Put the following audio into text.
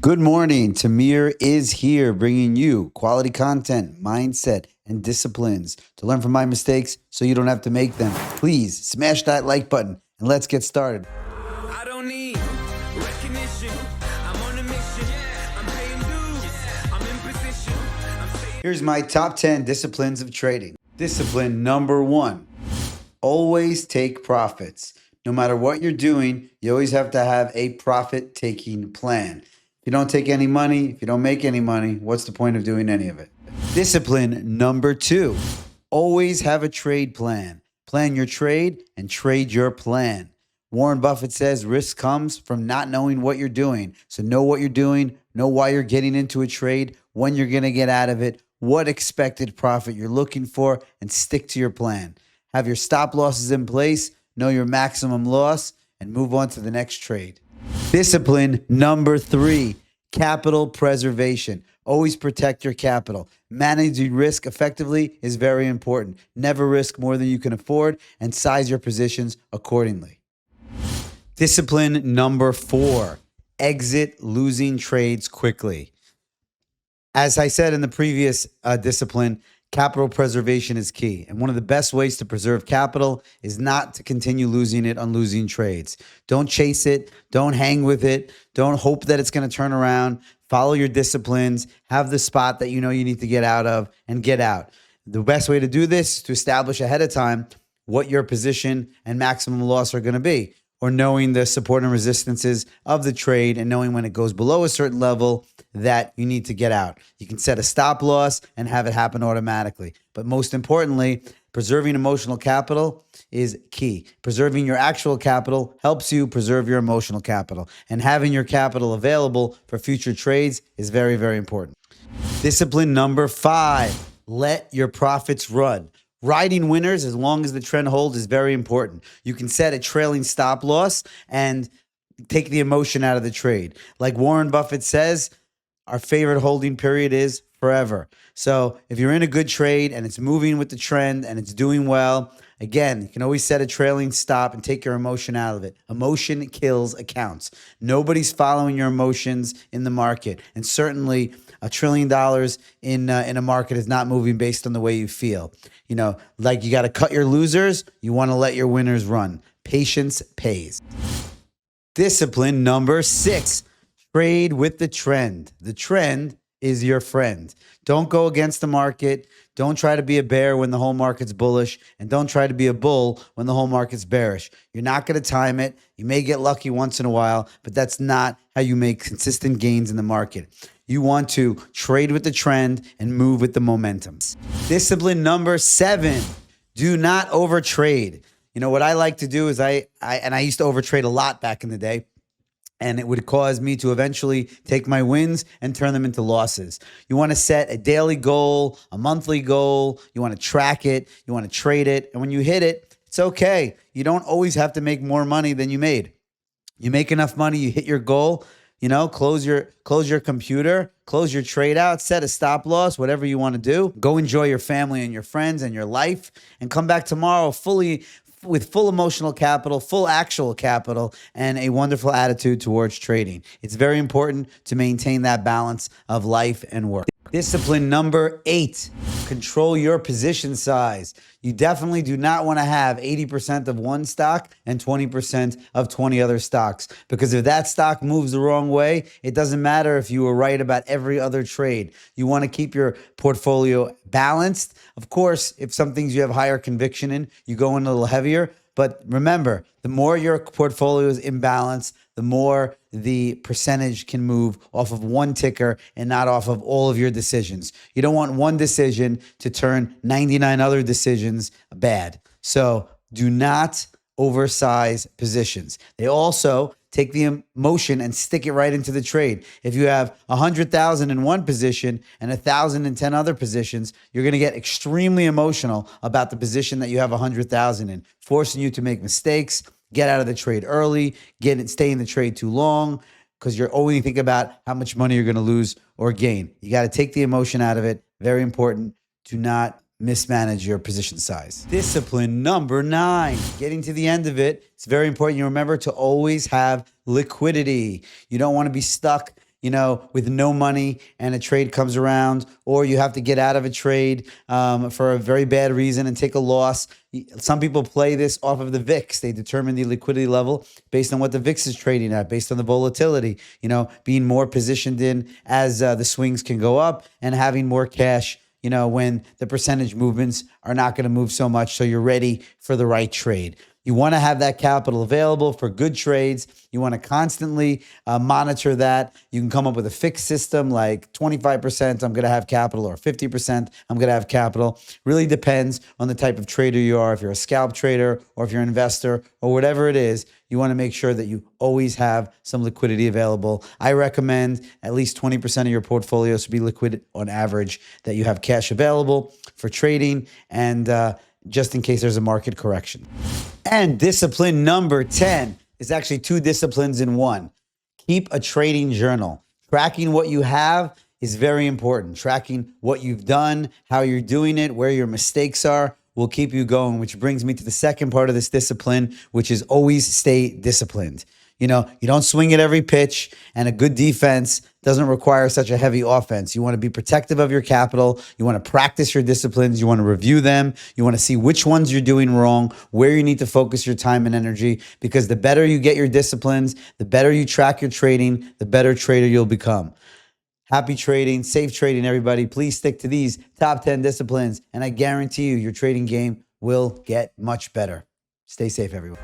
Good morning. Tamir is here bringing you quality content, mindset, and disciplines to learn from my mistakes so you don't have to make them. Please smash that like button and let's get started. I don't need recognition. I'm on a mission. I'm paying dues. I'm in position. Here's my top 10 disciplines of trading. Discipline number 1, always take profits. No matter what you're doing, you always have to have a profit-taking plan. If you don't take any money, if you don't make any money, what's the point of doing any of it? Discipline number 2, always have a trade plan. Plan your trade and trade your plan. Warren Buffett says risk comes from not knowing what you're doing. So know what you're doing, know why you're getting into a trade, when you're going to get out of it, what expected profit you're looking for, and stick to your plan. Have your stop losses in place, know your maximum loss, and move on to the next trade. Discipline number 3, capital preservation. Always protect your capital. Managing risk effectively is very important. Never risk more than you can afford and size your positions accordingly. Discipline number 4, exit losing trades quickly. As I said in the previous discipline, capital preservation is key. And one of the best ways to preserve capital is not to continue losing it on losing trades. Don't chase it. Don't hang with it. Don't hope that it's going to turn around. Follow your disciplines. Have the spot that you know you need to get out of and get out. The best way to do this is to establish ahead of time what your position and maximum loss are going to be, or knowing the support and resistances of the trade and knowing when it goes below a certain level that you need to get out. You can set a stop loss and have it happen automatically. But most importantly, preserving emotional capital is key. Preserving your actual capital helps you preserve your emotional capital. And having your capital available for future trades is very, very important. Discipline number 5, let your profits run. Riding winners as long as the trend holds is very important. You can set a trailing stop loss and take the emotion out of the trade. Like Warren Buffett says, our favorite holding period is forever. So if you're in a good trade and it's moving with the trend and it's doing well, again, you can always set a trailing stop and take your emotion out of it. Emotion kills accounts. Nobody's following your emotions in the market. And certainly $1 trillion in a market is not moving based on the way you feel. You know, like you got to cut your losers. You want to let your winners run. Patience pays. Discipline number 6, trade with the trend. The trend is your friend. Don't go against the market. Don't try to be a bear when the whole market's bullish, and don't try to be a bull when the whole market's bearish. You're not going to time it. You may get lucky once in a while, but that's not how you make consistent gains in the market. You want to trade with the trend and move with the momentum. Discipline number 7, do not overtrade. You know, what I like to do is I used to overtrade a lot back in the day. And it would cause me to eventually take my wins and turn them into losses. You want to set a daily goal, a monthly goal. You want to track it. You want to trade it. And when you hit it, it's okay. You don't always have to make more money than you made. You make enough money, you hit your goal, you know, close your computer, close your trade out, set a stop loss, whatever you want to do. Go enjoy your family and your friends and your life, and come back tomorrow with full emotional capital, full actual capital, and a wonderful attitude towards trading. It's very important to maintain that balance of life and work. Discipline number 8, control your position size. You definitely do not want to have 80% of one stock and 20% of 20 other stocks, because if that stock moves the wrong way, it doesn't matter if you were right about every other trade. You want to keep your portfolio balanced. Of course, if some things you have higher conviction in, you go in a little heavier. But remember, the more your portfolio is imbalanced, the more the percentage can move off of one ticker and not off of all of your decisions. You don't want one decision to turn 99 other decisions bad. So do not oversize positions. They also take the emotion and stick it right into the trade. If you have 100,000 in one position and 1,000 in 10 other positions, you're going to get extremely emotional about the position that you have 100,000 in, forcing you to make mistakes, get out of the trade early, stay in the trade too long, because you're only thinking about how much money you're going to lose or gain. You got to take the emotion out of it. Very important. Do not mismanage your position size. Discipline number 9, getting to the end of it. It's very important you remember to always have liquidity. You don't want to be stuck with no money and a trade comes around, or you have to get out of a trade for a very bad reason and take a loss. Some people play this off of the VIX. They determine the liquidity level based on what the VIX is trading at, based on the volatility, being more positioned in as the swings can go up and having more cash, when the percentage movements are not going to move so much. So you're ready for the right trade. You want to have that capital available for good trades. You want to constantly monitor that. You can come up with a fixed system like 25% I'm going to have capital, or 50% I'm going to have capital. Really depends on the type of trader you are. If you're a scalp trader or if you're an investor or whatever it is, you want to make sure that you always have some liquidity available. I recommend at least 20% of your portfolio to be liquid on average, that you have cash available for trading and just in case there's a market correction. And discipline number 10 is actually 2 disciplines in one. Keep a trading journal. Tracking what you have is very important. Tracking what you've done, how you're doing it, where your mistakes are will keep you going, which brings me to the second part of this discipline, which is always stay disciplined. You don't swing at every pitch, and a good defense doesn't require such a heavy offense. You want to be protective of your capital. You want to practice your disciplines. You want to review them. You want to see which ones you're doing wrong, where you need to focus your time and energy, because the better you get your disciplines, the better you track your trading, the better trader you'll become. Happy trading, safe trading, everybody. Please stick to these top 10 disciplines, and I guarantee you your trading game will get much better. Stay safe, everyone.